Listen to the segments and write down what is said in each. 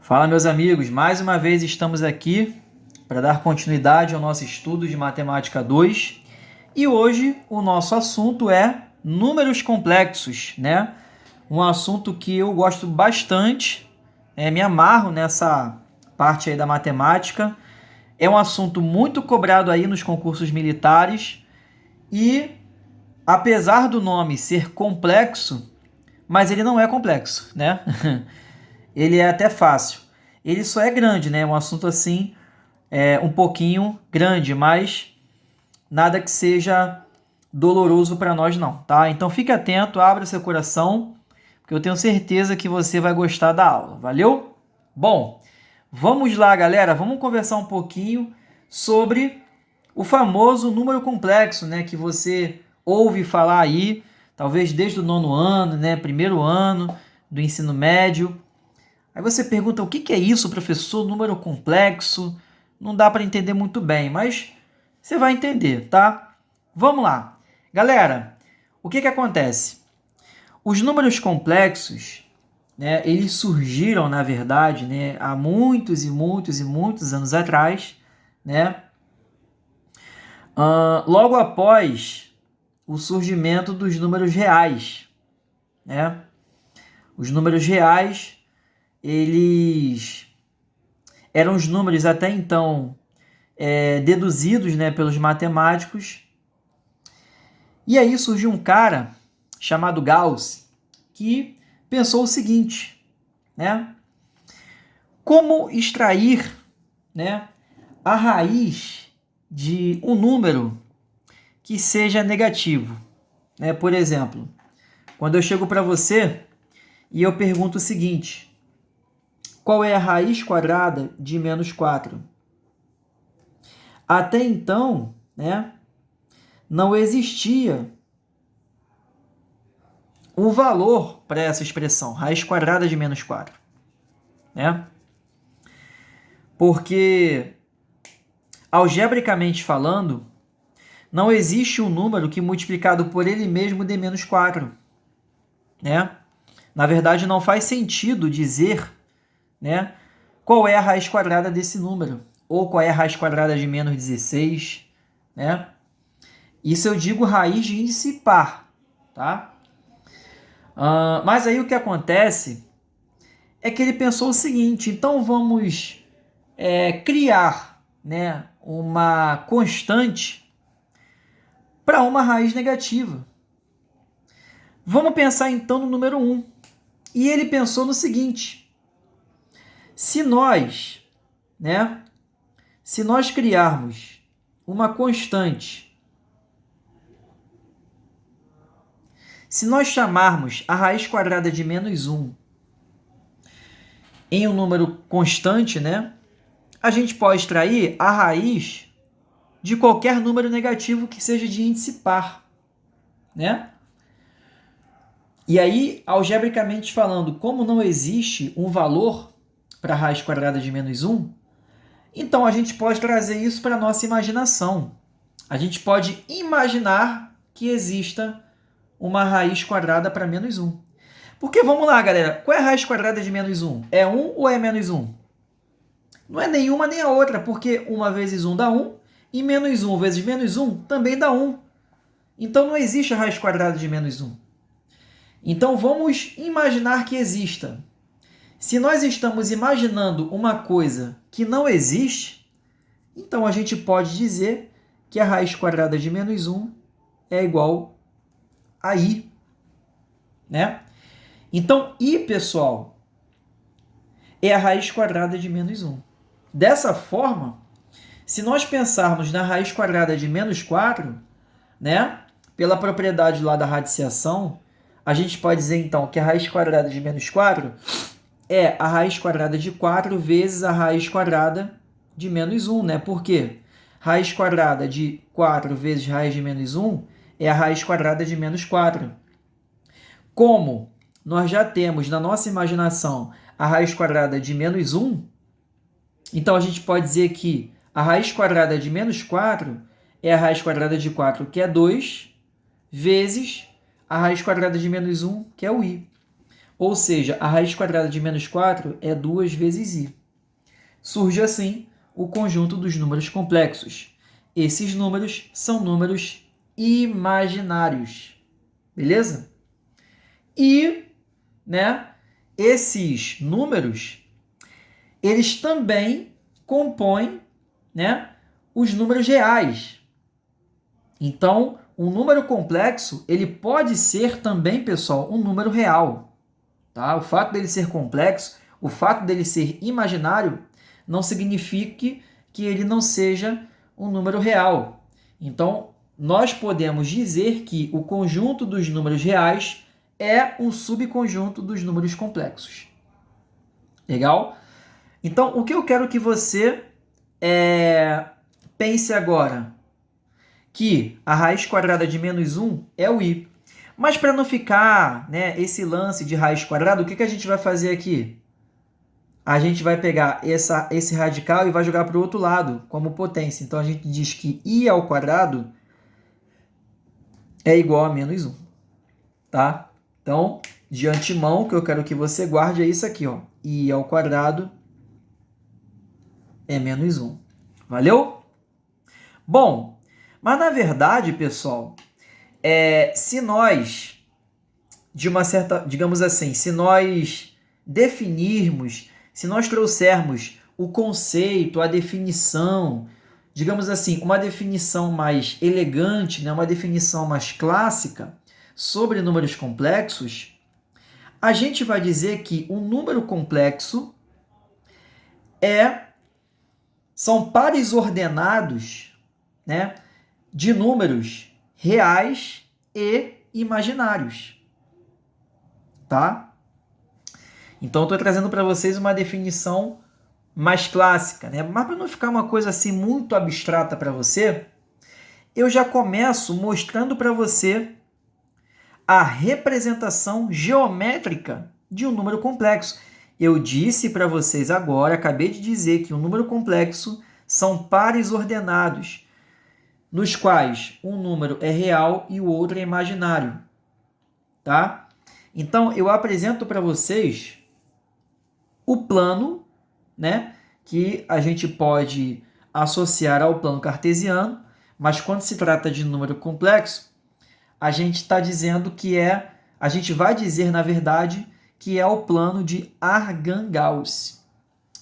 Fala, meus amigos, mais uma vez estamos aqui para dar continuidade ao nosso estudo de Matemática 2 e hoje o nosso assunto é números complexos, né? Um assunto que eu gosto bastante, me amarro nessa parte aí da matemática. É um assunto muito cobrado aí nos concursos militares e, apesar do nome ser complexo, mas ele não é complexo, né? Ele é até fácil. Ele só é grande, né? Um assunto assim, um pouquinho grande, mas nada que seja doloroso para nós não, tá? Então fique atento, abra seu coração, porque eu tenho certeza que você vai gostar da aula. Valeu? Bom, vamos lá, galera. Vamos conversar um pouquinho sobre o famoso número complexo, né? Que você ouve falar aí, talvez desde o 9º ano, né? Primeiro ano do ensino médio. Aí você pergunta, o que é isso, professor? Número complexo? Não dá para entender muito bem, mas você vai entender, tá? Vamos lá. Galera, o que acontece? Os números complexos, né, eles surgiram, na verdade, né, há muitos e muitos e muitos anos atrás, né? Logo após o surgimento dos números reais, né? Os números reais eles eram os números até então deduzidos, né, pelos matemáticos. E aí surgiu um cara chamado Gauss que pensou o seguinte, né? Como extrair, né, a raiz de um número que seja negativo, né? Por exemplo, quando eu chego para você e eu pergunto o seguinte: qual é a raiz quadrada de menos 4? Até então, né, não existia um valor para essa expressão, raiz quadrada de menos 4. Né? Porque, algebricamente falando, não existe um número que multiplicado por ele mesmo dê menos 4. Né? Na verdade, não faz sentido dizer, né, qual é a raiz quadrada desse número, ou qual é a raiz quadrada de menos 16, né? Isso eu digo raiz de índice par, tá? Mas aí o que acontece é que ele pensou o seguinte: então vamos criar, né, uma constante para uma raiz negativa. Vamos pensar então no número 1. E ele pensou no seguinte: se nós criarmos uma constante, se nós chamarmos a raiz quadrada de menos 1 em um número constante, né, a gente pode extrair a raiz de qualquer número negativo que seja de índice par, né? E aí, algebricamente falando, como não existe um valor para a raiz quadrada de menos 1, então a gente pode trazer isso para a nossa imaginação. A gente pode imaginar que exista uma raiz quadrada para menos 1. Porque vamos lá, galera, qual é a raiz quadrada de menos 1? É 1 ou é menos 1? Não é nenhuma nem a outra, porque 1 vezes 1 dá 1 e menos 1 vezes menos 1 também dá 1. Então não existe a raiz quadrada de menos 1. Então vamos imaginar que exista. Se nós estamos imaginando uma coisa que não existe, então a gente pode dizer que a raiz quadrada de menos 1 é igual a i. Né? Então, i, pessoal, é a raiz quadrada de menos 1. Dessa forma, se nós pensarmos na raiz quadrada de menos 4, né, pela propriedade lá da radiciação, a gente pode dizer então que a raiz quadrada de menos 4 é a raiz quadrada de 4 vezes a raiz quadrada de menos 1, né? Por quê? Raiz quadrada de 4 vezes raiz de menos 1 é a raiz quadrada de menos 4. Como nós já temos na nossa imaginação a raiz quadrada de menos 1, então a gente pode dizer que a raiz quadrada de menos 4 é a raiz quadrada de 4, que é 2, vezes a raiz quadrada de menos 1, que é o i. Ou seja, a raiz quadrada de menos 4 é 2 vezes i. Surge assim o conjunto dos números complexos. Esses números são números imaginários. Beleza? E, né, esses números, eles também compõem, né, os números reais. Então, um número complexo, ele pode ser também, pessoal, um número real. Tá? O fato dele ser complexo, o fato dele ser imaginário, não significa que ele não seja um número real. Então, nós podemos dizer que o conjunto dos números reais é um subconjunto dos números complexos. Legal? Então, o que eu quero que você pense agora? Que a raiz quadrada de menos 1 é o i. Mas para não ficar, né, esse lance de raiz quadrada, o que a gente vai fazer aqui? A gente vai pegar esse radical e vai jogar para o outro lado, como potência. Então, a gente diz que i ao quadrado é igual a menos 1. Tá? Então, de antemão, o que eu quero que você guarde é isso aqui, ó. I ao quadrado é menos 1. Valeu? Bom, mas na verdade, pessoal, se nós, de uma certa, digamos assim, se nós definirmos, se nós trouxermos o conceito, a definição, digamos assim, uma definição mais elegante, né, uma definição mais clássica sobre números complexos, a gente vai dizer que um número complexo são pares ordenados, né, de números reais e imaginários. Tá? Então, eu estou trazendo para vocês uma definição mais clássica, né? Mas para não ficar uma coisa assim muito abstrata para você, eu já começo mostrando para você a representação geométrica de um número complexo. Eu disse para vocês agora, acabei de dizer que um número complexo são pares ordenados, nos quais um número é real e o outro é imaginário. Tá? Então, eu apresento para vocês o plano, né, que a gente pode associar ao plano cartesiano, mas quando se trata de número complexo, a gente está dizendo que a gente vai dizer, na verdade, que é o plano de Argand-Gauss.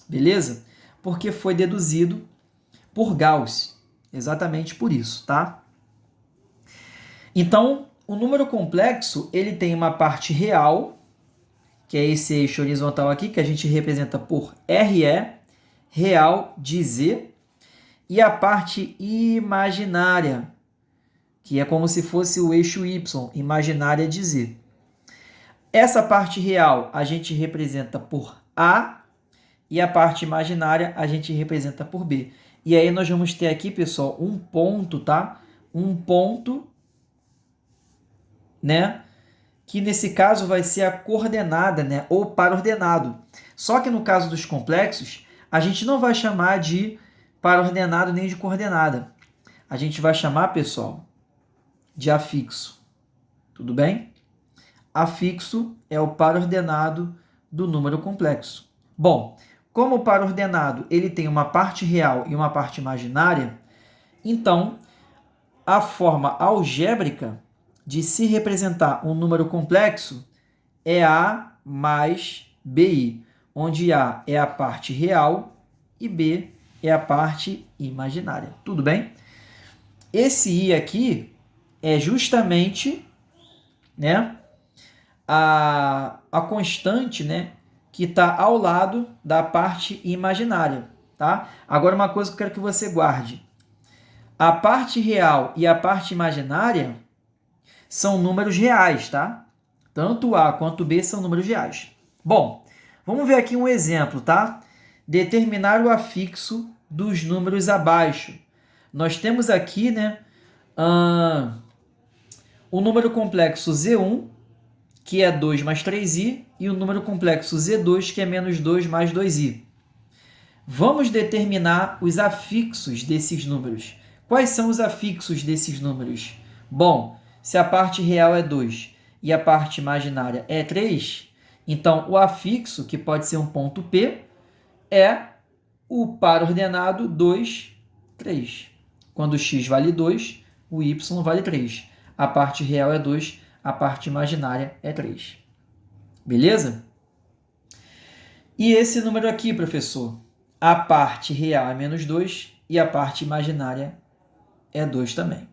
Beleza? Porque foi deduzido por Gauss. Exatamente por isso, tá? Então, o número complexo, ele tem uma parte real, que é esse eixo horizontal aqui, que a gente representa por RE, real de Z, e a parte imaginária, que é como se fosse o eixo Y, imaginária de Z. Essa parte real a gente representa por A, e a parte imaginária a gente representa por B. E aí nós vamos ter aqui, pessoal, um ponto, tá? Um ponto, né? Que nesse caso vai ser a coordenada, né? Ou par ordenado. Só que no caso dos complexos, a gente não vai chamar de par ordenado nem de coordenada. A gente vai chamar, pessoal, de afixo. Tudo bem? Afixo é o par ordenado do número complexo. Bom, como o par ordenado ele tem uma parte real e uma parte imaginária, então a forma algébrica de se representar um número complexo é A mais BI, onde A é a parte real e B é a parte imaginária. Tudo bem? Esse I aqui é justamente, né, a constante, né, que está ao lado da parte imaginária. Tá? Agora, uma coisa que eu quero que você guarde. A parte real e a parte imaginária são números reais, tá? Tanto A quanto B são números reais. Bom, vamos ver aqui um exemplo, tá? Determinar o afixo dos números abaixo. Nós temos aqui, né, o número complexo Z1, que é 2 mais 3i, e o número complexo Z2, que é menos 2 mais 2i. Vamos determinar os afixos desses números. Quais são os afixos desses números? Bom, se a parte real é 2 e a parte imaginária é 3, Então, o afixo, que pode ser um ponto P, é o par ordenado 2, 3. Quando o x vale 2, o y vale 3. A parte real é 2, a parte imaginária é 3. Beleza? E esse número aqui, professor? A parte real é menos 2 e a parte imaginária é 2 também.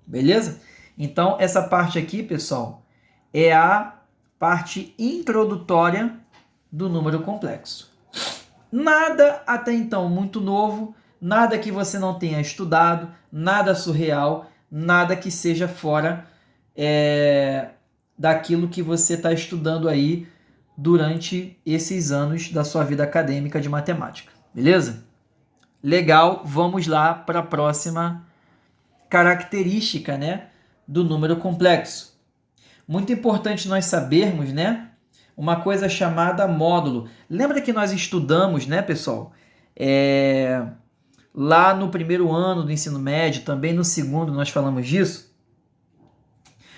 Beleza? Então, essa parte aqui, pessoal, é a parte introdutória do número complexo. Nada até então muito novo, nada que você não tenha estudado, nada surreal, nada que seja fora daquilo que você está estudando aí durante esses anos da sua vida acadêmica de matemática. Beleza? Legal, vamos lá para a próxima característica, né, do número complexo. Muito importante nós sabermos, né, uma coisa chamada módulo. Lembra que nós estudamos, né, pessoal? Lá no primeiro ano do ensino médio, também no segundo nós falamos disso.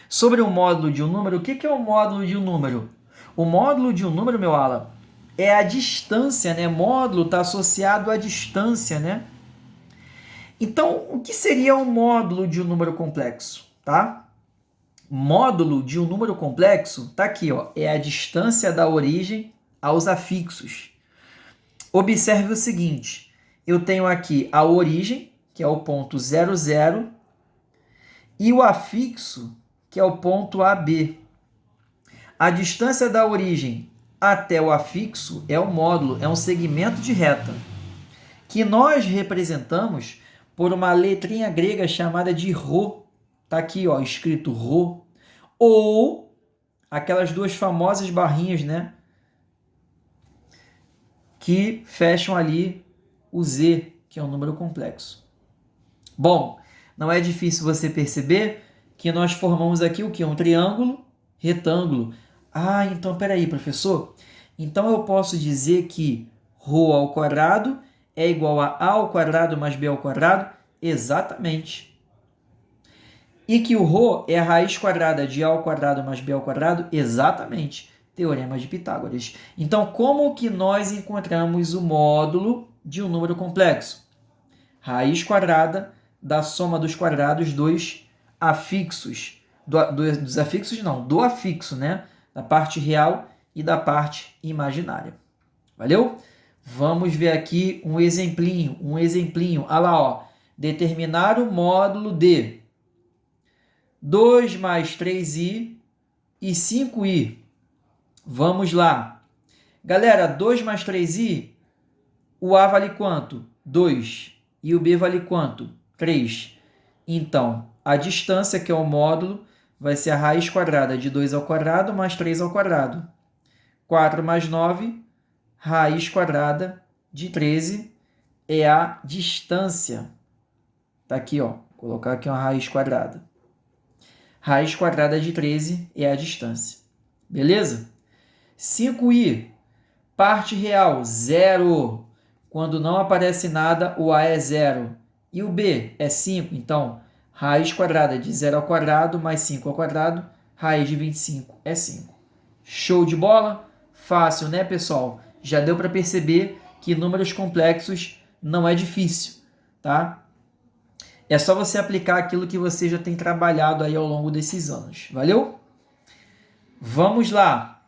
Sobre o módulo de um número, o que é o módulo de um número? O módulo de um número, meu ala, é a distância, né? Módulo está associado à distância, né? Então, o que seria o módulo de um número complexo, tá? Módulo de um número complexo, tá aqui, ó, é a distância da origem aos afixos. Observe o seguinte, eu tenho aqui a origem, que é o ponto 0, 0, e o afixo, que é o ponto AB. A distância da origem até o afixo é o módulo, é um segmento de reta, que nós representamos por uma letrinha grega chamada de ρ. Tá aqui, ó, escrito ρ. Ou aquelas duas famosas barrinhas, né, que fecham ali o Z, que é um número complexo. Bom, não é difícil você perceber que nós formamos aqui o quê? Um triângulo retângulo. Ah, então peraí, professor. Então eu posso dizer que ρ ao quadrado é igual a ao quadrado mais b ao quadrado? Exatamente. E que o ρ é a raiz quadrada de a ao quadrado mais b ao quadrado? Exatamente. Teorema de Pitágoras. Então, como que nós encontramos o módulo de um número complexo? Raiz quadrada da soma dos quadrados dos afixos. Dos afixos não, do afixo, né? Da parte real e da parte imaginária. Valeu? Vamos ver aqui um exemplinho. Olha lá, ó. Determinar o módulo de 2 mais 3i e 5i. Vamos lá. Galera, 2 mais 3i, o a vale quanto? 2. E o b vale quanto? 3. Então, a distância, que é o módulo, vai ser a raiz quadrada de 2 ao quadrado mais 3 ao quadrado. 4 mais 9, raiz quadrada de 13 é a distância. Tá aqui, ó. Vou colocar aqui uma raiz quadrada. Raiz quadrada de 13 é a distância. Beleza? 5i, parte real, 0. Quando não aparece nada, o a é 0. E o b é 5. Então, raiz quadrada de 0 ao quadrado mais 5 ao quadrado, raiz de 25 é 5. Show de bola? Fácil, né, pessoal? Já deu para perceber que números complexos não é difícil, tá? É só você aplicar aquilo que você já tem trabalhado aí ao longo desses anos. Valeu? Vamos lá.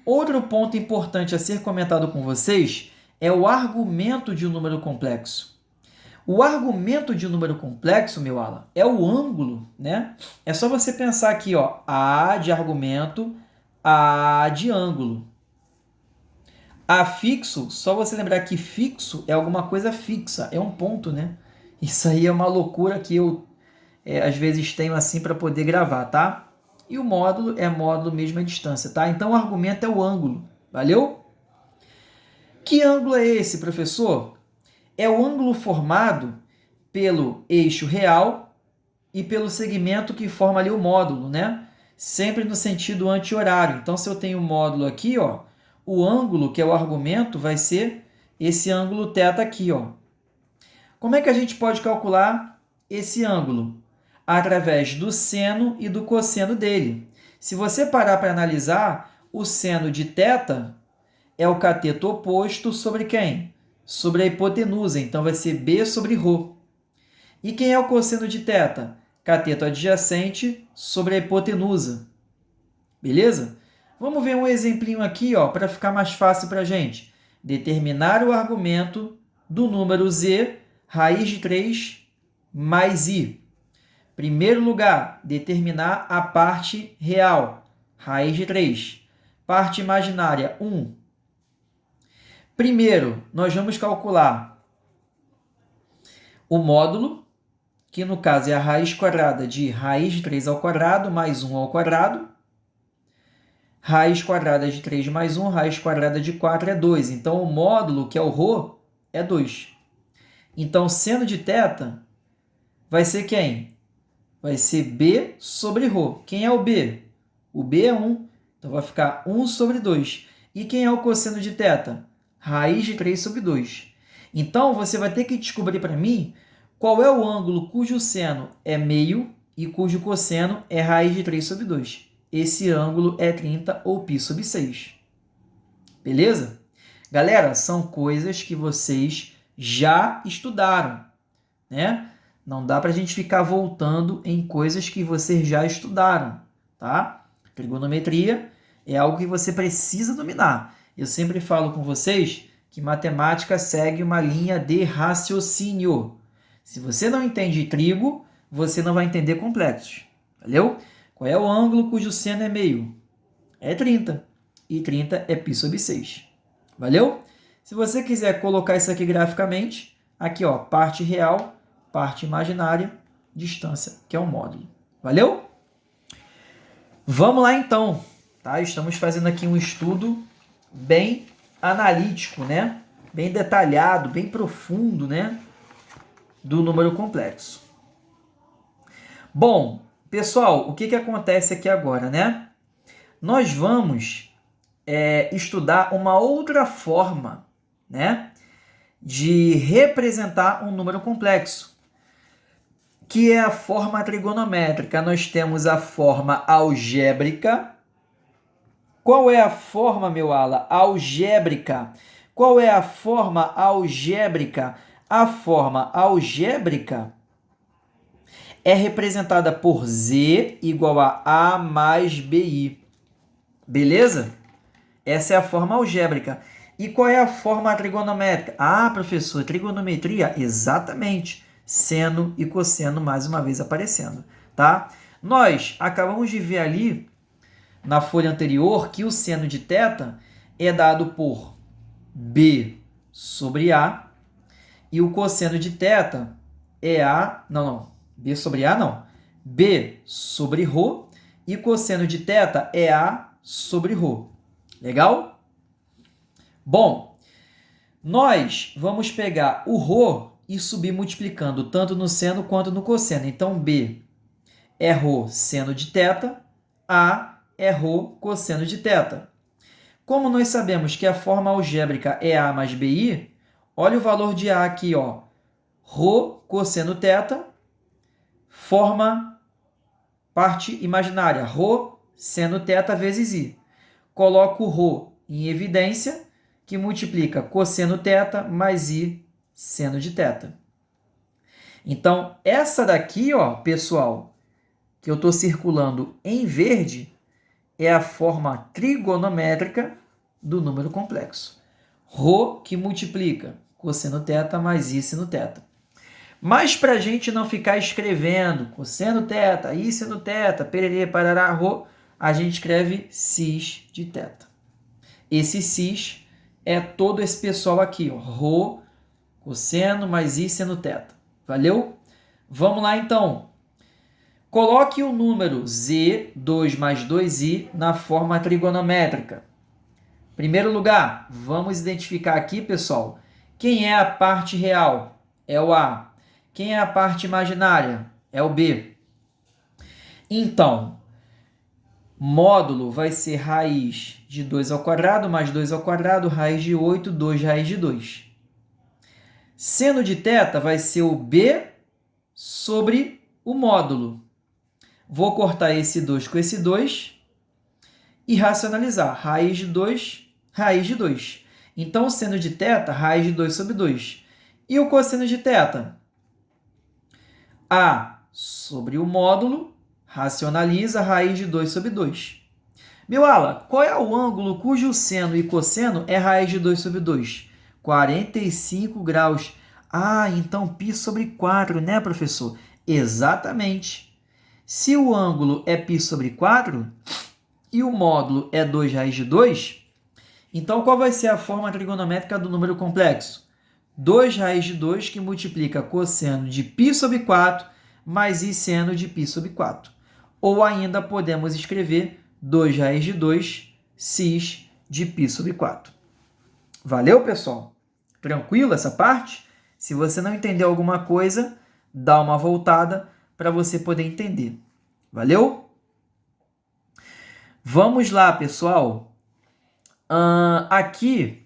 Outro ponto importante a ser comentado com vocês é o argumento de um número complexo. O argumento de um número complexo, meu ala, é o ângulo, né? É só você pensar aqui, ó, A de argumento, A de ângulo. Afixo, só você lembrar que fixo é alguma coisa fixa, é um ponto, né? Isso aí é uma loucura que eu às vezes tenho assim para poder gravar, tá? E o módulo é módulo mesmo a distância, tá? Então o argumento é o ângulo, valeu? Que ângulo é esse, professor? É o ângulo formado pelo eixo real e pelo segmento que forma ali o módulo, né? Sempre no sentido anti-horário. Então, se eu tenho o módulo aqui, ó, o ângulo, que é o argumento, vai ser esse ângulo θ aqui, ó. Como é que a gente pode calcular esse ângulo? Através do seno e do cosseno dele. Se você parar para analisar, o seno de θ é o cateto oposto sobre quem? Sobre a hipotenusa, então vai ser B sobre ρ. E quem é o cosseno de θ? Cateto adjacente sobre a hipotenusa. Beleza? Vamos ver um exemplinho aqui, para ficar mais fácil para a gente. Determinar o argumento do número z, raiz de 3 mais i. Primeiro lugar, determinar a parte real, raiz de 3. Parte imaginária, 1. Primeiro, nós vamos calcular o módulo, que no caso é a raiz quadrada de raiz de 3 ao quadrado mais 1 ao quadrado. Raiz quadrada de 3 mais 1, raiz quadrada de 4 é 2. Então, o módulo, que é o ρ, é 2. Então, seno de θ vai ser quem? Vai ser B sobre ρ. Quem é o B? O B é 1. Então, vai ficar 1 sobre 2. E quem é o cosseno de θ? Raiz de 3 sobre 2. Então, você vai ter que descobrir para mim qual é o ângulo cujo seno é meio e cujo cosseno é raiz de 3 sobre 2. Esse ângulo é 30 ou π sobre 6. Beleza? Galera, são coisas que vocês já estudaram, né? Não dá para a gente ficar voltando em coisas que vocês já estudaram, tá? Trigonometria é algo que você precisa dominar. Eu sempre falo com vocês que matemática segue uma linha de raciocínio. Se você não entende trigo, você não vai entender complexos. Valeu? Qual é o ângulo cujo seno é meio? É 30. E 30 é π sobre 6. Valeu? Se você quiser colocar isso aqui graficamente, aqui, parte real, parte imaginária, distância, que é o módulo. Valeu? Vamos lá, então. Tá? Estamos fazendo aqui um estudo bem analítico, né? Bem detalhado, bem profundo, né? Do número complexo. Bom, pessoal, o que acontece aqui agora, né? Nós vamos estudar uma outra forma, né, de representar um número complexo, que é a forma trigonométrica. Nós temos a forma algébrica. Qual é a forma, meu ala? Algébrica. Qual é a forma algébrica? A forma algébrica é representada por z igual a A mais BI. Beleza? Essa é a forma algébrica. E qual é a forma trigonométrica? Ah, professor, trigonometria? Exatamente. Seno e cosseno mais uma vez aparecendo, tá? Nós acabamos de ver ali, na folha anterior, que o seno de θ é dado por B sobre A, e o cosseno de θ é A... B sobre A não. B sobre ρ, e cosseno de θ é A sobre ρ. Legal? Bom, nós vamos pegar o ρ e subir multiplicando tanto no seno quanto no cosseno. Então, B é ρ seno de θ, A é ρ cosseno de θ. Como nós sabemos que a forma algébrica é A mais BI, olha o valor de A aqui, ρ cosseno θ, forma parte imaginária, ρ seno θ vezes I. Coloco o ρ em evidência, que multiplica cosseno θ mais I seno de θ. Então, essa daqui, pessoal, que eu estou circulando em verde, é a forma trigonométrica do número complexo. Ρ que multiplica cosseno θ mais I seno θ. Mas para a gente não ficar escrevendo cosseno θ, I seno θ, pererê, parará, ρ, a gente escreve cis de θ. Esse cis é todo esse pessoal aqui, ρ, cosseno mais I seno θ. Valeu? Vamos lá, então. Coloque o número z, 2 mais 2i, na forma trigonométrica. Primeiro lugar, vamos identificar aqui, pessoal, quem é a parte real? É o A. Quem é a parte imaginária? É o B. Então, módulo vai ser raiz de 2 ao quadrado mais 2 ao quadrado, raiz de 8, 2 raiz de 2. Seno de θ vai ser o B sobre o módulo. Vou cortar esse 2 com esse 2. e racionalizar. Raiz de 2, raiz de 2. Então, o seno de θ, raiz de 2 sobre 2. E o cosseno de θ? A sobre o módulo, racionaliza, raiz de 2 sobre 2. Meu ala, qual é o ângulo cujo seno e cosseno é raiz de 2 sobre 2? 45 graus. Ah, então π sobre 4, né, professor? Exatamente. Se o ângulo é π sobre 4 e o módulo é 2 raiz de 2, então qual vai ser a forma trigonométrica do número complexo? 2 raiz de 2 que multiplica cosseno de π sobre 4 mais i seno de π sobre 4. Ou ainda podemos escrever 2 raiz de 2 cis de π sobre 4. Valeu, pessoal? Tranquilo essa parte? Se você não entendeu alguma coisa, dá uma voltada para você poder entender. Valeu? Vamos lá, pessoal. Aqui,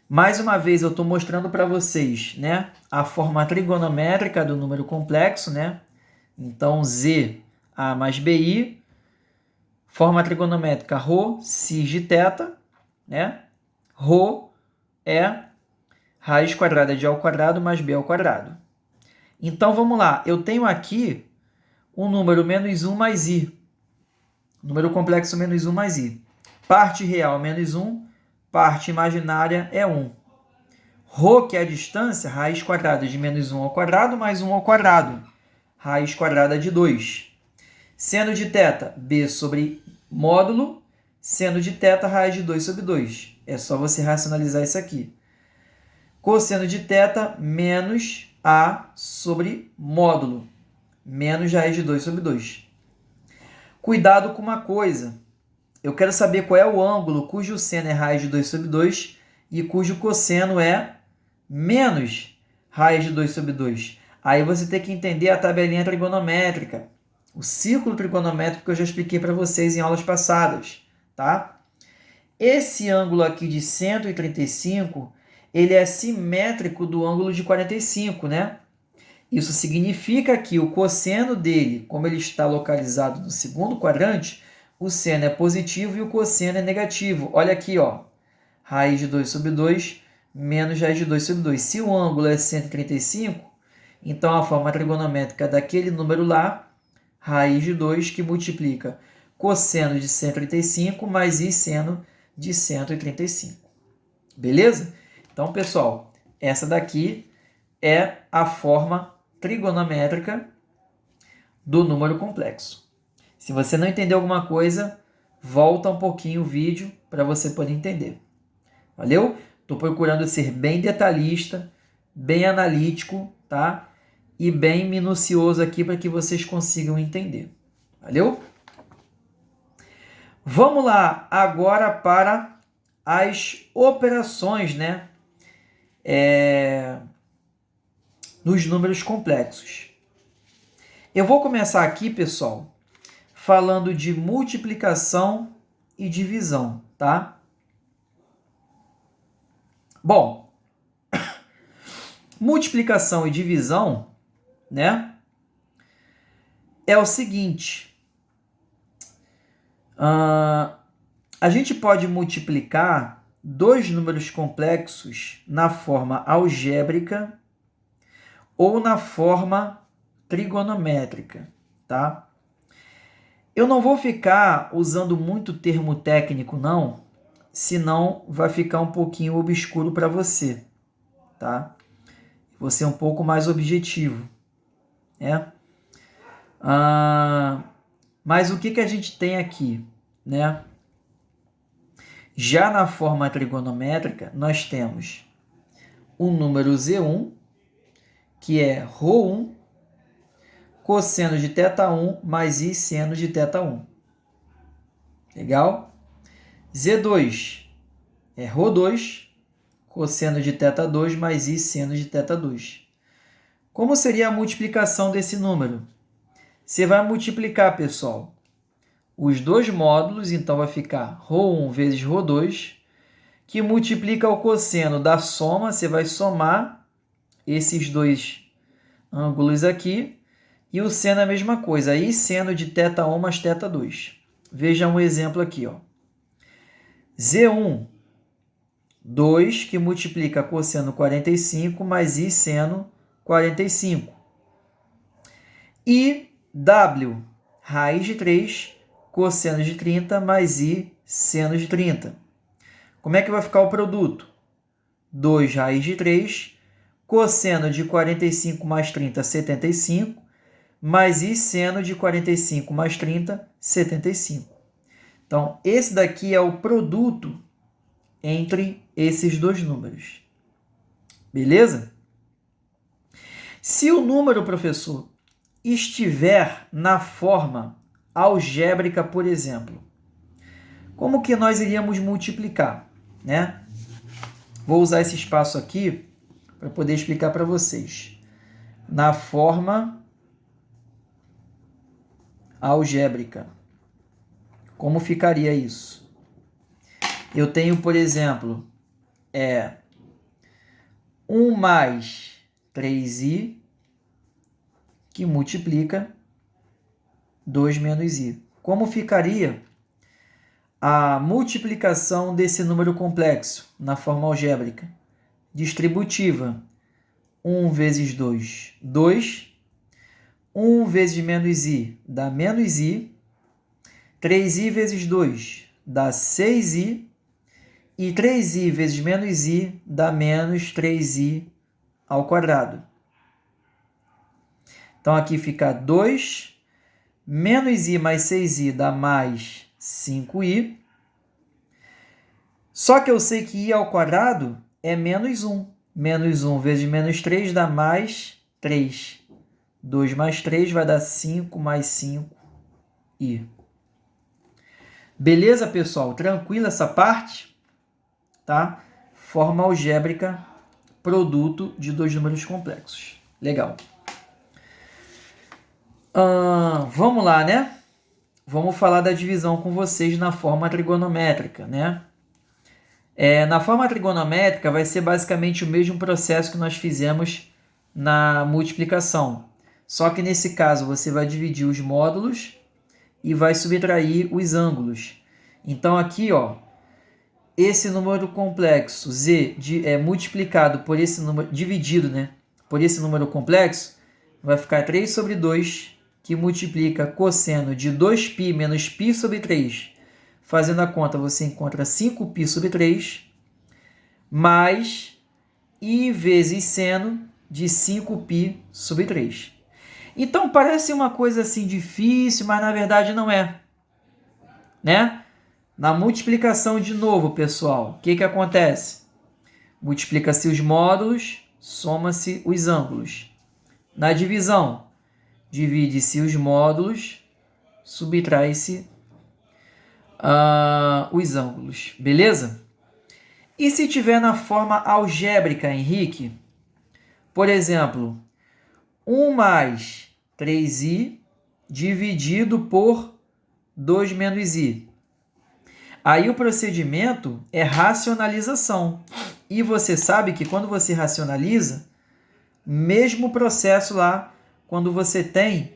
mais uma vez, eu estou mostrando para vocês, né, a forma trigonométrica do número complexo, né? Então, ZA mais BI, forma trigonométrica ρ, cis de θ, né? Ρ é raiz quadrada de A ao quadrado mais B ao quadrado. Então, vamos lá. Eu tenho aqui um número menos 1 mais i. Número complexo menos 1 mais i. Parte real menos 1, parte imaginária é 1. Ρ, que é a distância, raiz quadrada de menos 1 ao quadrado mais 1 ao quadrado. Raiz quadrada de 2. Seno de θ, b sobre módulo. Seno de θ, raiz de 2 sobre 2. É só você racionalizar isso aqui. Cosseno de θ menos a sobre módulo. Menos raiz de 2 sobre 2. Cuidado com uma coisa. Eu quero saber qual é o ângulo cujo seno é raiz de 2 sobre 2 e cujo cosseno é menos raiz de 2 sobre 2. Aí você tem que entender a tabelinha trigonométrica, o círculo trigonométrico que eu já expliquei para vocês em aulas passadas, tá? Esse ângulo aqui de 135, ele é simétrico do ângulo de 45, né? Isso significa que o cosseno dele, como ele está localizado no segundo quadrante, o seno é positivo e o cosseno é negativo. Olha aqui, ó. Raiz de 2 sobre 2 menos raiz de 2 sobre 2. Se o ângulo é 135, então a forma trigonométrica daquele número lá, raiz de 2, que multiplica cosseno de 135 mais i seno de 135. Beleza? Então, pessoal, essa daqui é a forma trigonométrica do número complexo. Se você não entendeu alguma coisa, volta um pouquinho o vídeo para você poder entender. Valeu? Estou procurando ser bem detalhista, bem analítico, tá? E bem minucioso aqui para que vocês consigam entender. Valeu? Vamos lá agora para as operações, né? Nos números complexos. Eu vou começar aqui, pessoal, falando de multiplicação e divisão, tá? Bom, multiplicação e divisão, né? É o seguinte. A gente pode multiplicar dois números complexos na forma algébrica ou na forma trigonométrica, tá? Eu não vou ficar usando muito termo técnico, não, senão vai ficar um pouquinho obscuro para você, tá? Vou ser um pouco mais objetivo, né? Mas o que a gente tem aqui, né? Já na forma trigonométrica, nós temos o número Z1, que é ρ1, cosseno de θ1 mais i seno de θ1. Legal? Z2 é ρ2, cosseno de θ2 mais i seno de θ2. Como seria a multiplicação desse número? Você vai multiplicar, pessoal, os dois módulos, então vai ficar ρ1 vezes ρ2, que multiplica o cosseno da soma, você vai somar esses dois ângulos aqui, e o seno é a mesma coisa, i seno de θ1 mais θ2. veja um exemplo aqui, ó. Z1, 2 que multiplica cosseno 45 mais I seno 45. E W, raiz de 3, cosseno de 30 mais I seno de 30. Como é que vai ficar o produto? 2 raiz de 3, cosseno de 45 mais 30, 75, mais I seno de 45 mais 30, 75. Então, esse daqui é o produto entre esses dois números. Beleza? Se o número, professor, estiver na forma algébrica, por exemplo, como que nós iríamos multiplicar, né? Vou usar esse espaço aqui para poder explicar para vocês. Na forma algébrica, como ficaria isso? Eu tenho, por exemplo, 1 mais 3i que multiplica 2 menos i. Como ficaria a multiplicação desse número complexo na forma algébrica? Distributiva. 1 vezes 2, 2. 1 vezes menos i dá menos i. 3i vezes 2 dá 6i. E 3i vezes menos i dá menos 3i ao quadrado. Então, aqui fica 2, menos i mais 6i dá mais 5i. Só que eu sei que i ao quadrado é menos 1. Menos 1 vezes menos 3 dá mais 3. 2 mais 3 vai dar 5 mais 5i. Beleza, pessoal? Tranquila essa parte? Tá? Forma algébrica, produto de dois números complexos. Legal. Vamos lá, né? Vamos falar da divisão com vocês na forma trigonométrica, né? Na forma trigonométrica vai ser basicamente o mesmo processo que nós fizemos na multiplicação. Só que nesse caso você vai dividir os módulos e vai subtrair os ângulos. Então aqui, ó, esse número complexo z multiplicado por esse número, dividido, né, por esse número complexo, vai ficar 3 sobre 2, que multiplica cosseno de 2π menos π sobre 3. Fazendo a conta, você encontra 5π sobre 3, mais i vezes seno de 5π sobre 3. Então, parece uma coisa assim difícil, mas na verdade não é, né? Na multiplicação, de novo, pessoal, o que acontece? Multiplica-se os módulos, soma-se os ângulos. Na divisão, divide-se os módulos, subtrai-se os ângulos. Beleza? E se tiver na forma algébrica, Henrique? Por exemplo, 1 mais 3i dividido por 2 menos i. Aí o procedimento é racionalização. E você sabe que quando você racionaliza, mesmo processo lá, quando você tem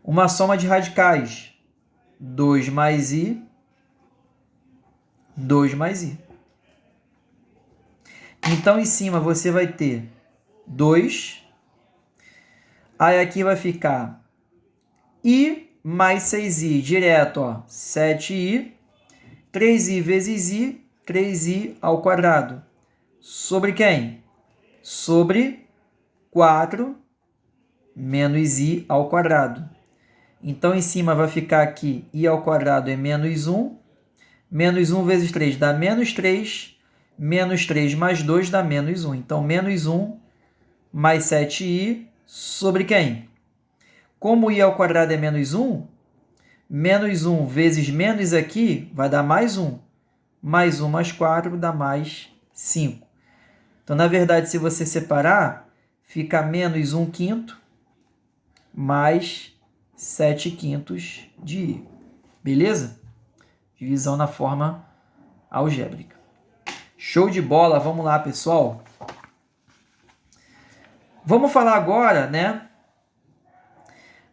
uma soma de radicais, 2 mais i, 2 mais i. Então, em cima você vai ter 2. Aí aqui vai ficar i mais 6i direto, ó, 7i. 3i vezes i, 3i ao quadrado. Sobre quem? Sobre 4 menos i ao quadrado. Então, em cima vai ficar aqui i ao quadrado é menos 1. Menos 1 vezes 3 dá menos 3. Menos 3 mais 2 dá menos 1. Então, menos 1 mais 7i sobre quem? Como i ao quadrado é menos 1 vezes menos aqui vai dar mais 1. Mais 1 mais 4 dá mais 5. Então, na verdade, se você separar, fica menos 1/5 mais 7/5 de i. Beleza? Divisão na forma algébrica. Show de bola! Vamos lá, pessoal. Vamos falar agora, né,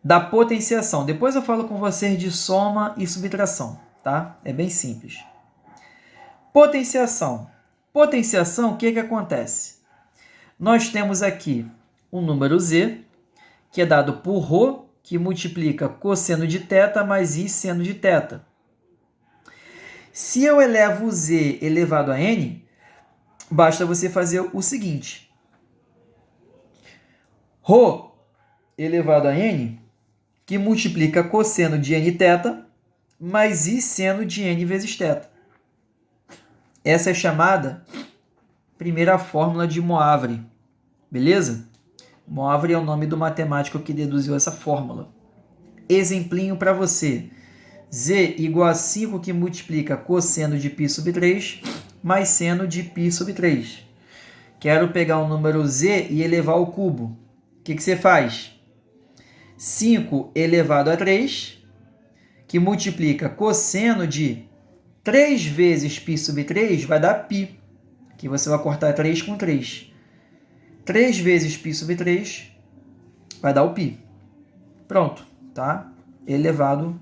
da potenciação. Depois eu falo com vocês de soma e subtração, tá? É bem simples. Potenciação. Potenciação, o que acontece? Nós temos aqui um número z, que é dado por ρ, que multiplica cosseno de θ mais i seno de θ. Se eu elevo o z elevado a n, basta você fazer o seguinte. ρ elevado a n, que multiplica cosseno de nθ mais i seno de n vezes θ. Essa é chamada primeira fórmula de Moivre, beleza? Moivre é o nome do matemático que deduziu essa fórmula. Exemplinho para você. Z igual a 5 que multiplica cosseno de π sobre 3 mais seno de π sobre 3. Quero pegar o número z e elevar ao cubo. O que você faz? 5 elevado a 3, que multiplica cosseno de 3 vezes π sobre 3, vai dar π, que você vai cortar 3 com 3. 3 vezes π sobre 3 vai dar o π. Pronto, tá? Elevado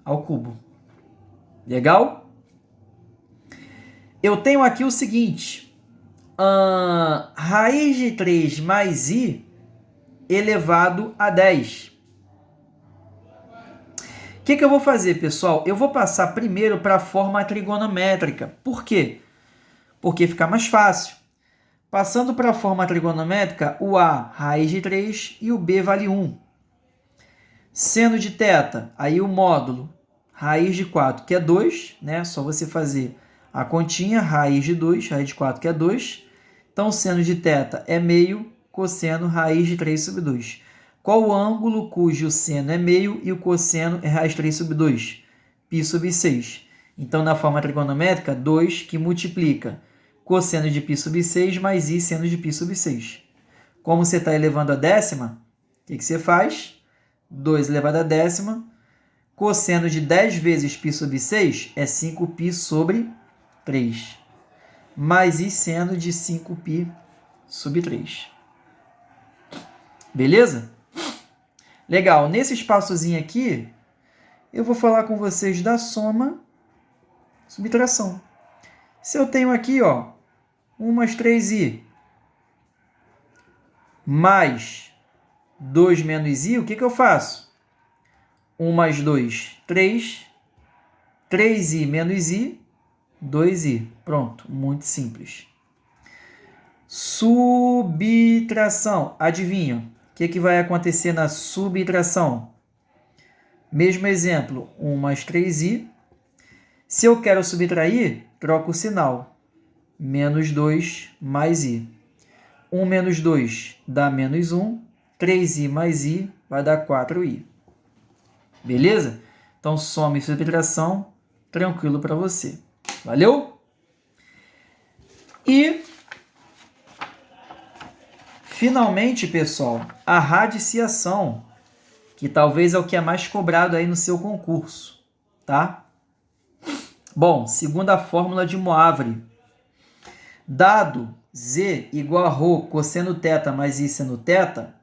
ao cubo. Legal? Eu tenho aqui o seguinte. Raiz de 3 mais i elevado a 10. O que eu vou fazer, pessoal? Eu vou passar primeiro para a forma trigonométrica. Por quê? Porque fica mais fácil. Passando para a forma trigonométrica, o a, raiz de 3, e o b vale 1. Seno de θ, aí o módulo, raiz de 4, que é 2, né? Só você fazer a continha, raiz de 2, raiz de 4, que é 2. Então, seno de θ é meio, cosseno, raiz de 3 sobre 2. Qual o ângulo cujo seno é meio e o cosseno é raiz de 3 sobre 2? Π sobre 6. Então, na forma trigonométrica, 2 que multiplica cosseno de π sobre 6 mais i seno de π sobre 6. Como você está elevando a décima, o que você faz? 2 elevado a décima, cosseno de 10 vezes π sobre 6 é 5π sobre 3, mais i seno de 5π sobre 3. Beleza? Legal, nesse espaçozinho aqui, eu vou falar com vocês da soma e subtração. Se eu tenho aqui, ó, 1 mais 3i mais 2 menos i, o que eu faço? 1 mais 2, 3. 3i menos i, 2i. Pronto, muito simples. Subtração. Adivinha? O que vai acontecer na subtração? Mesmo exemplo, 1 mais 3i. Se eu quero subtrair, troco o sinal. Menos 2 mais i. 1 menos 2 dá menos 1. 3i mais i vai dar 4i. Beleza? Então, soma e subtração, tranquilo para você. Valeu? E, finalmente, pessoal, a radiciação, que talvez é o que é mais cobrado aí no seu concurso, tá? Bom, segunda fórmula de Moivre. Dado z igual a ρ cosseno θ mais i seno θ,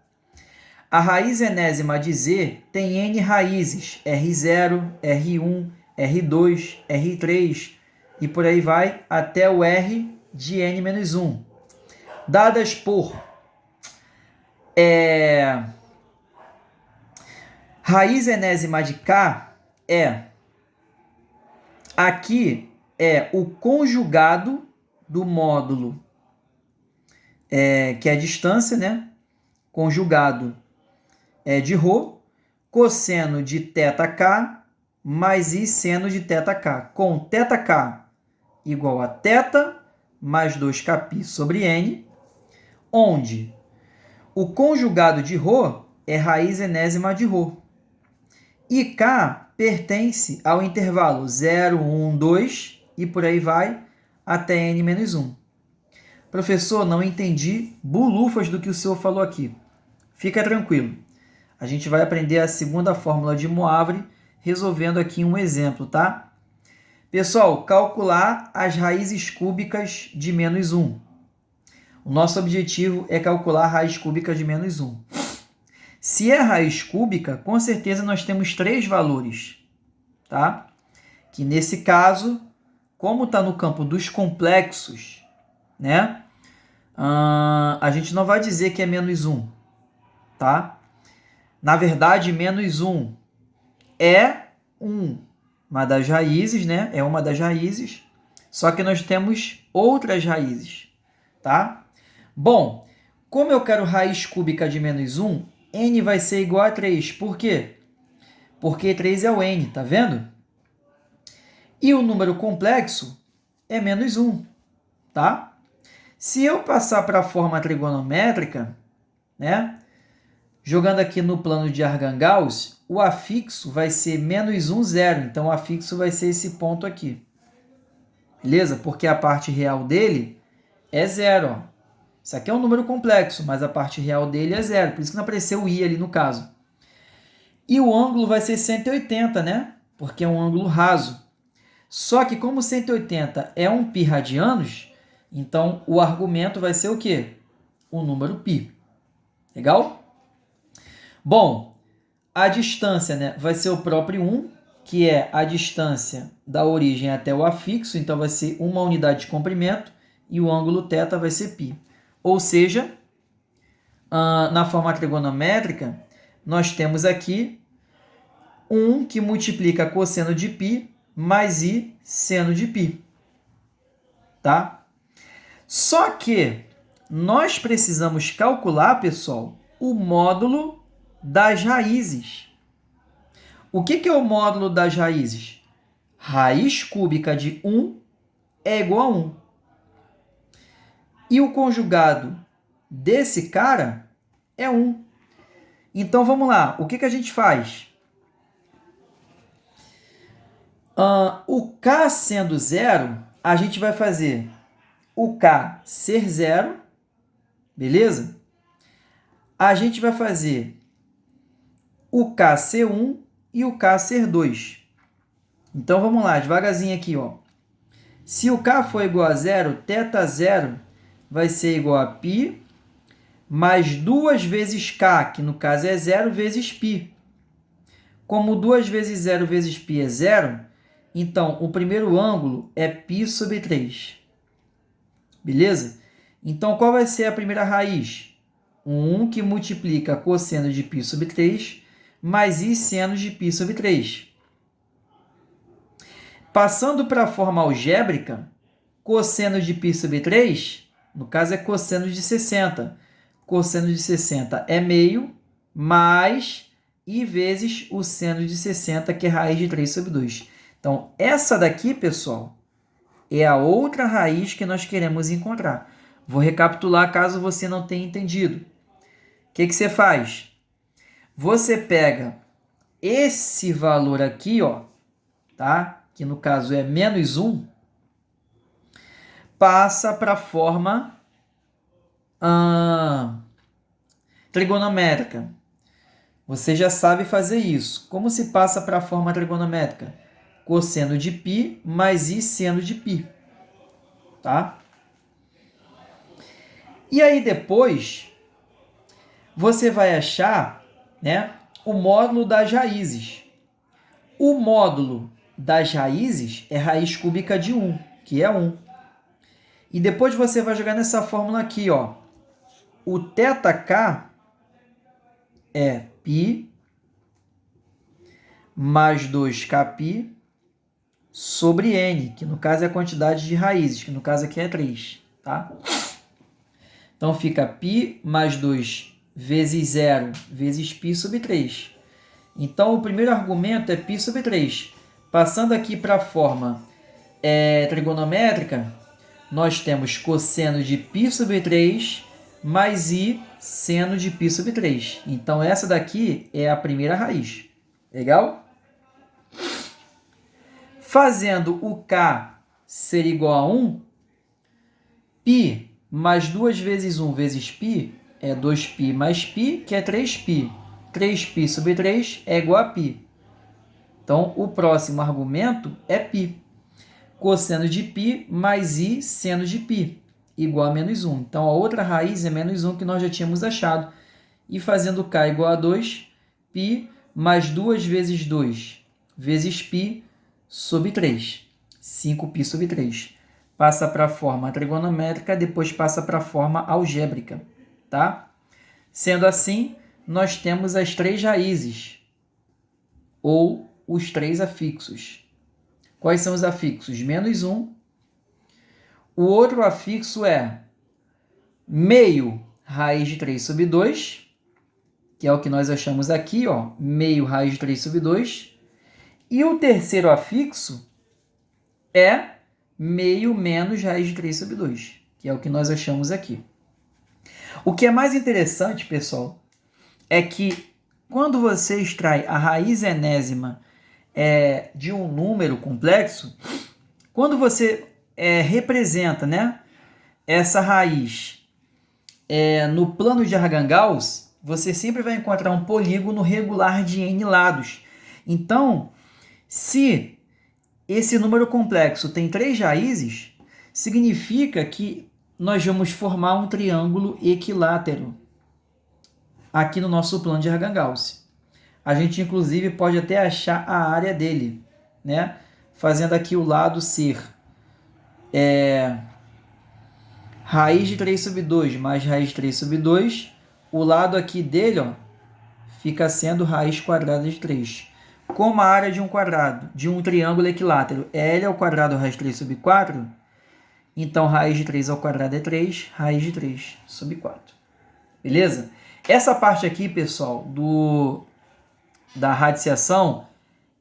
a raiz enésima de z tem n raízes, R0, R1, R2, R3 e por aí vai até o R de n-1. Dadas por raiz enésima de k aqui é o conjugado do módulo, que é a distância, né? Conjugado de ρ, cosseno de θk mais i seno de θk, com θk igual a θ mais 2kπ sobre n, onde o conjugado de ρ é raiz enésima de ρ. E k pertence ao intervalo 0, 1, 2 e por aí vai até n-1. Professor, não entendi bulufas do que o senhor falou aqui. Fica tranquilo. A gente vai aprender a segunda fórmula de Moivre resolvendo aqui um exemplo, tá? Pessoal, calcular as raízes cúbicas de menos 1. O nosso objetivo é calcular a raiz cúbica de menos 1. Se é raiz cúbica, com certeza nós temos 3 valores, tá? Que nesse caso, como está no campo dos complexos, né? A gente não vai dizer que é menos 1, tá? Na verdade, menos 1 é uma das raízes, né? É uma das raízes, só que nós temos outras raízes, tá? Bom, como eu quero raiz cúbica de menos 1, n vai ser igual a 3. Por quê? Porque 3 é o n, tá vendo? E o número complexo é menos 1, tá? Se eu passar para a forma trigonométrica, né? Jogando aqui no plano de Argand-Gauss, o afixo vai ser menos 1, 0. Então, o afixo vai ser esse ponto aqui. Beleza? Porque a parte real dele é 0. Ó. Isso aqui é um número complexo, mas a parte real dele é 0. Por isso que não apareceu o i ali no caso. E o ângulo vai ser 180, né? Porque é um ângulo raso. Só que como 180 é um π radianos, então o argumento vai ser o quê? O número π. Legal? Bom, a distância, né, vai ser o próprio 1, que é a distância da origem até o afixo, então vai ser uma unidade de comprimento, e o ângulo θ vai ser π. Ou seja, na forma trigonométrica, nós temos aqui 1 que multiplica cosseno de π mais i seno de π. Tá? Só que nós precisamos calcular, pessoal, o módulo das raízes. O que é o módulo das raízes? Raiz cúbica de 1 é igual a 1. E o conjugado desse cara é 1. Então, vamos lá. O que a gente faz? O K sendo 0, a gente vai fazer o K ser 0, beleza? A gente vai fazer o K ser 1 e o K ser 2. Então, vamos lá, devagarzinho aqui, ó. Se o K for igual a 0, θ0 vai ser igual a π mais 2 vezes K, que no caso é 0, vezes π. Como 2 vezes 0 vezes π é 0, então o primeiro ângulo é π sobre 3. Beleza? Então, qual vai ser a primeira raiz? 1 que multiplica cosseno de π sobre 3 mais i seno de π sobre 3. Passando para a forma algébrica, cosseno de π sobre 3, no caso é cosseno de 60. Cosseno de 60 é meio, mais i vezes o seno de 60, que é raiz de 3 sobre 2. Então, essa daqui, pessoal, é a outra raiz que nós queremos encontrar. Vou recapitular caso você não tenha entendido. O que você faz? Você pega esse valor aqui, ó, tá? Que no caso é menos 1, passa para a forma trigonométrica. Você já sabe fazer isso. Como se passa para a forma trigonométrica? Cosseno de π mais i seno de π. Tá? E aí depois, você vai achar, né, o módulo das raízes. O módulo das raízes é raiz cúbica de 1, que é 1. E depois você vai jogar nessa fórmula aqui, ó. O θk é π mais 2kπ sobre n, que no caso é a quantidade de raízes, que no caso aqui é 3, tá? Então fica π mais 2 vezes 0 vezes π sobre 3. Então o primeiro argumento é π sobre 3. Passando aqui para a forma trigonométrica, nós temos cosseno de π sobre 3 mais i seno de π sobre 3. Então essa daqui é a primeira raiz. Legal? Fazendo o K ser igual a 1, π mais 2 vezes 1 vezes π é 2π mais π, que é 3π. 3π sobre 3 é igual a π. Então, o próximo argumento é π. Cosseno de π mais i seno de π, igual a menos 1. Então, a outra raiz é menos 1 que nós já tínhamos achado. e fazendo K igual a 2, π mais 2 vezes 2 vezes π sobre 3. 5π sobre 3. Passa para a forma trigonométrica, depois passa para a forma algébrica, tá? Sendo assim, nós temos as 3 raízes, ou os 3 afixos. Quais são os afixos? Menos 1. O outro afixo é meio raiz de 3 sobre 2, que é o que nós achamos aqui, ó, meio raiz de 3 sobre 2. E o terceiro afixo é meio menos raiz de 3 sobre 2, que é o que nós achamos aqui. O que é mais interessante, pessoal, é que quando você extrai a raiz enésima de um número complexo, quando você representa, né, essa raiz no plano de Argand-Gauss, você sempre vai encontrar um polígono regular de n lados. Então, se esse número complexo tem 3 raízes, significa que nós vamos formar um triângulo equilátero aqui no nosso plano de Argand-Gauss. A gente, inclusive, pode até achar a área dele, né? Fazendo aqui o lado ser raiz de 3 sobre 2 mais raiz de 3 sobre 2. O lado aqui dele, ó, fica sendo raiz quadrada de 3. Como a área de um quadrado, de um triângulo equilátero, é L ao quadrado raiz de 3 sobre 4, então raiz de 3 ao quadrado é 3, raiz de 3 sobre 4. Beleza? Essa parte aqui, pessoal, da radiciação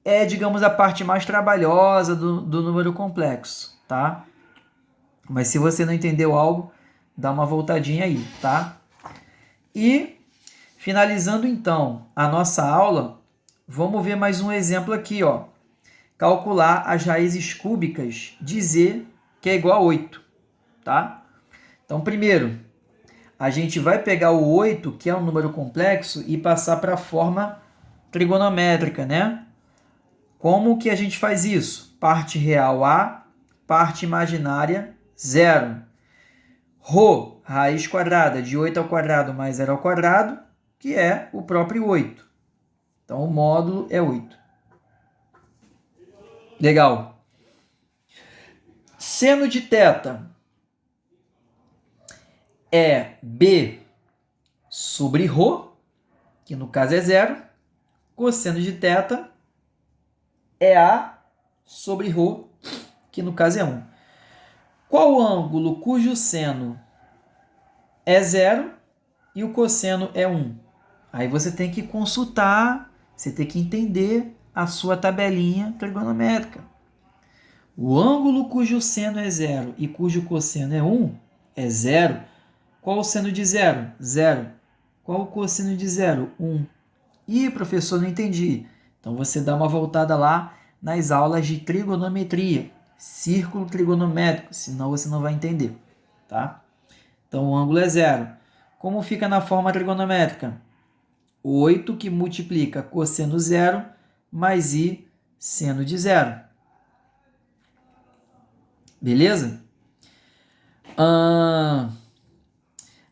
é, digamos, a parte mais trabalhosa do número complexo, tá? Mas se você não entendeu algo, dá uma voltadinha aí, tá? E, finalizando então a nossa aula, vamos ver mais um exemplo aqui, ó. Calcular as raízes cúbicas de z, que é igual a 8, tá? Então, primeiro, a gente vai pegar o 8, que é um número complexo, e passar para a forma trigonométrica, né? Como que a gente faz isso? Parte real A, parte imaginária 0. Rho, raiz quadrada de 8 ao quadrado mais 0 ao quadrado, que é o próprio 8. Então, o módulo é 8. Legal. Seno de θ é B sobre Rho, que no caso é 0. Cosseno de θ é A sobre Rho, que no caso é 1. Qual ângulo cujo seno é 0 e o cosseno é 1? Aí você tem que consultar, você tem que entender a sua tabelinha trigonométrica. O ângulo cujo seno é 0 e cujo cosseno é 1 é 0. Qual o seno de 0? 0. Qual o cosseno de 0? 1. Ih, professor, não entendi. Então você dá uma voltada lá nas aulas de trigonometria, círculo trigonométrico, senão você não vai entender, tá? Então o ângulo é 0. Como fica na forma trigonométrica? 8 que multiplica cosseno 0 mais i seno de 0. Beleza?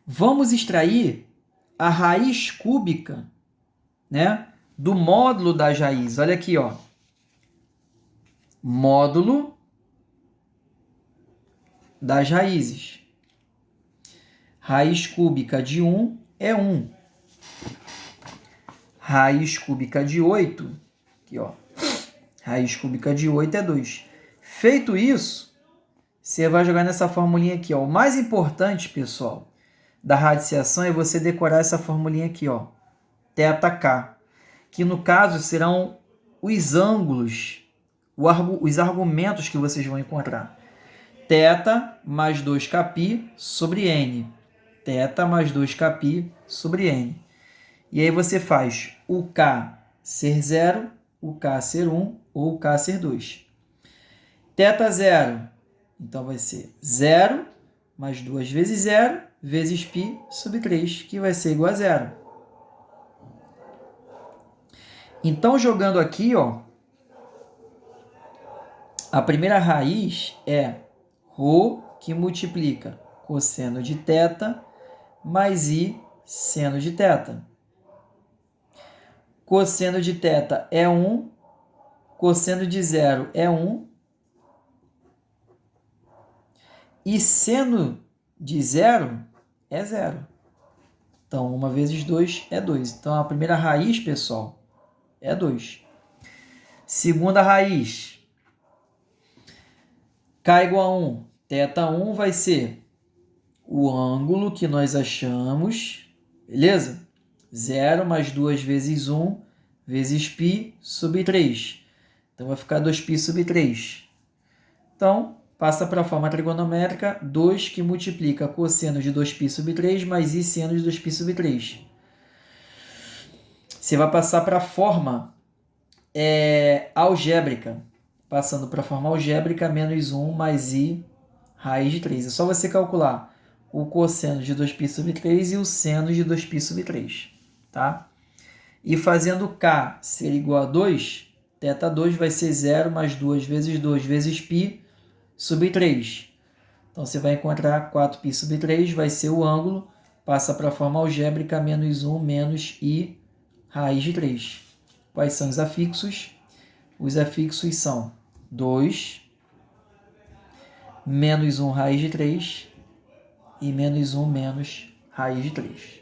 Vamos extrair a raiz cúbica, né, do módulo das raízes. Olha aqui, ó. Módulo das raízes. Raiz cúbica de 1 é 1. Raiz cúbica de 8, aqui, ó. Raiz cúbica de 8 é 2. Feito isso, você vai jogar nessa formulinha aqui, ó. O mais importante, pessoal, da radiciação é você decorar essa formulinha aqui, ó. θk, que no caso serão os ângulos, os argumentos que vocês vão encontrar. θ mais 2kπ sobre n. θ mais 2kπ sobre n. E aí você faz o k ser 0, o k ser 1 ou o k ser 2. θ 0, então vai ser 0 mais 2 vezes 0 vezes π sobre 3, que vai ser igual a 0. Então, jogando aqui, ó, a primeira raiz é Rho, que multiplica cosseno de θ mais i seno de θ. cosseno de θ é 1, cosseno de 0 é 1, e seno de 0 é 0. Então, 1 vezes 2 é 2. Então, a primeira raiz, pessoal, é 2. Segunda raiz, k igual a 1. θ1 vai ser o ângulo que nós achamos, beleza? 0 mais 2 vezes 1 vezes π sobre 3. Então, vai ficar 2π sobre 3. Então, passa para a forma trigonométrica, 2 que multiplica cosseno de 2π sobre 3 mais i seno de 2π sobre 3. Você vai passar para a forma algébrica. Passando para a forma algébrica, menos 1 mais i raiz de 3. É só você calcular o cosseno de 2π sobre 3 e o seno de 2π sobre 3. Tá? E fazendo k ser igual a 2, θ2 vai ser 0 mais 2 vezes π sobre 3. Então, você vai encontrar 4π sobre 3, vai ser o ângulo, passa para a forma algébrica, menos 1 menos i raiz de 3. Quais são os afixos? Os afixos são 2, menos 1 raiz de 3 e menos 1 menos raiz de 3.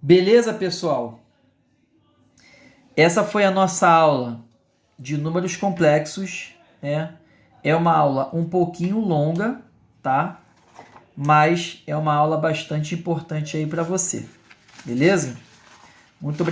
Beleza, pessoal? Essa foi a nossa aula de números complexos, né? É uma aula um pouquinho longa, tá? Mas é uma aula bastante importante aí para você. Beleza? Muito obrigado.